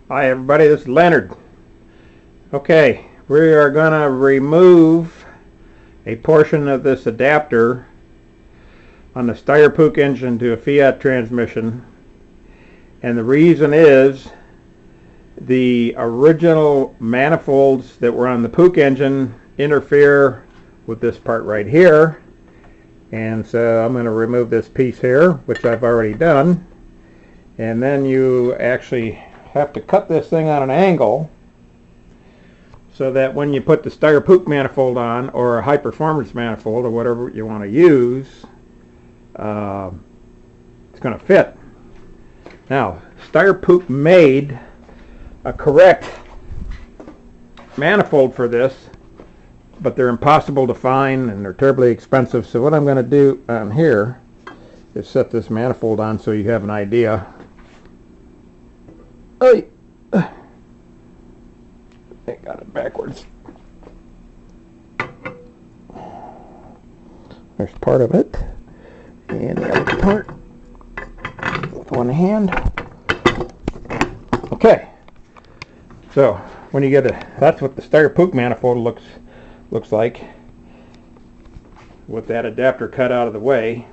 Hi everybody, this is Leonard. Okay, we are going to remove a portion of this adapter on the Steyr PUCH engine to a Fiat transmission, and the reason is the original manifolds that were on the PUCH engine interfere with this part right here, and so I'm going to remove this piece here, which I've already done. And then you actually have to cut this thing on an angle so that when you put the Steyr PUCH manifold on, or a high performance manifold, or whatever you want to use, it's going to fit. Now, Steyr PUCH made a correct manifold for this, but they're impossible to find and they're terribly expensive. So what I'm going to do on here is set this manifold on so you have an idea. I got it backwards. There's part of it, and the other part with one hand. Okay, so when you get that's what the Steyr PUCH manifold looks like, with that adapter cut out of the way.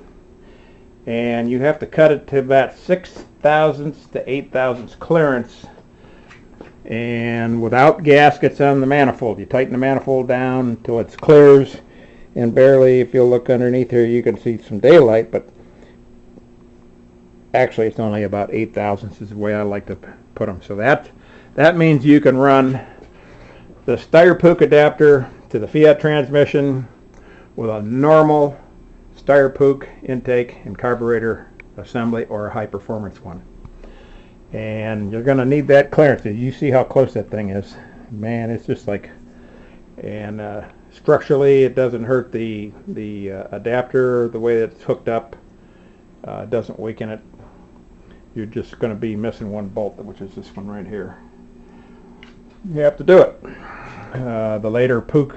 And you have to cut it to about 6/1000 to 8/1000 clearance, and without gaskets on the manifold. You tighten the manifold down until it clears, and barely, if you'll look underneath here, you can see some daylight, but actually it's only about 8/1000 is the way I like to put them. So that means you can run the Steyr PUCH adapter to the Fiat transmission with a normal Steyr PUCH intake and carburetor assembly, or a high performance one. And you're going to need that clearance. You see how close that thing is. Man, it's just like, and structurally it doesn't hurt the adapter. The way that it's hooked up doesn't weaken it. You're just going to be missing one bolt, which is this one right here. You have to do it. The later PUCH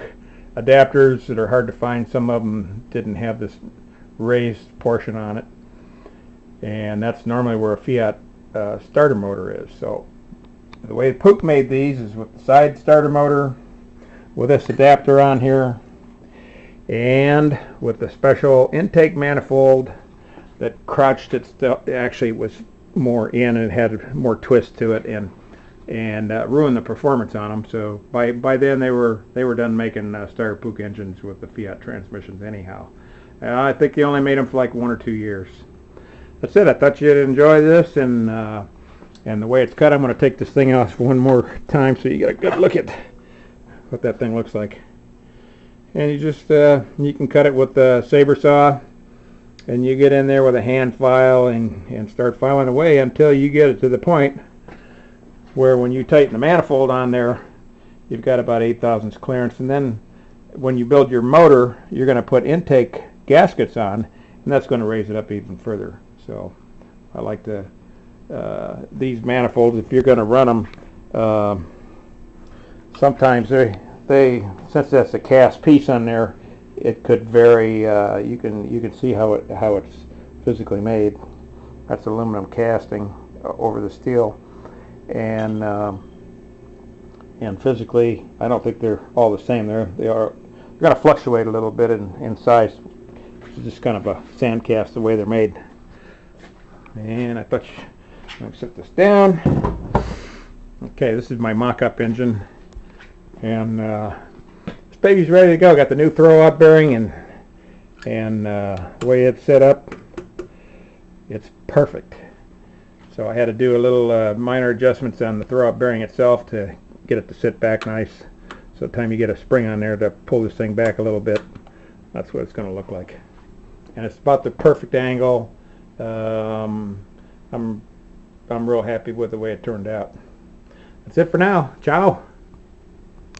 adapters that are hard to find, some of them didn't have this raised portion on it, and that's normally where a Fiat starter motor is. So the way PUCH made these is with the side starter motor, with this adapter on here, and with the special intake manifold that crouched it actually was more in, and it had more twist to it, and ruined the performance on them. So by then they were done making Steyr PUCH engines with the Fiat transmissions anyhow. I think they only made them for like 1 or 2 years. That's it. I thought you'd enjoy this, and the way it's cut, I'm going to take this thing off one more time so you get a good look at what that thing looks like. And you just you can cut it with the saber saw, and you get in there with a hand file and start filing away until you get it to the point where when you tighten the manifold on there, you've got about 8/1000 clearance. And then when you build your motor, you're going to put intake gaskets on, and that's going to raise it up even further. So I like these manifolds, if you're going to run them, sometimes they since that's a cast piece on there, it could vary. You can see how it's physically made. That's aluminum casting over the steel. And physically, I don't think they're all the same. They're going to fluctuate a little bit in size. It's just kind of a sand cast the way they're made. And I'm going to set this down. Okay, this is my mock-up engine, and this baby's ready to go. Got the new throw-out bearing, and the way it's set up, it's perfect. So I had to do a little minor adjustments on the throw-out bearing itself to get it to sit back nice. So the time you get a spring on there to pull this thing back a little bit, that's what it's going to look like. And it's about the perfect angle. I'm real happy with the way it turned out. That's it for now. Ciao.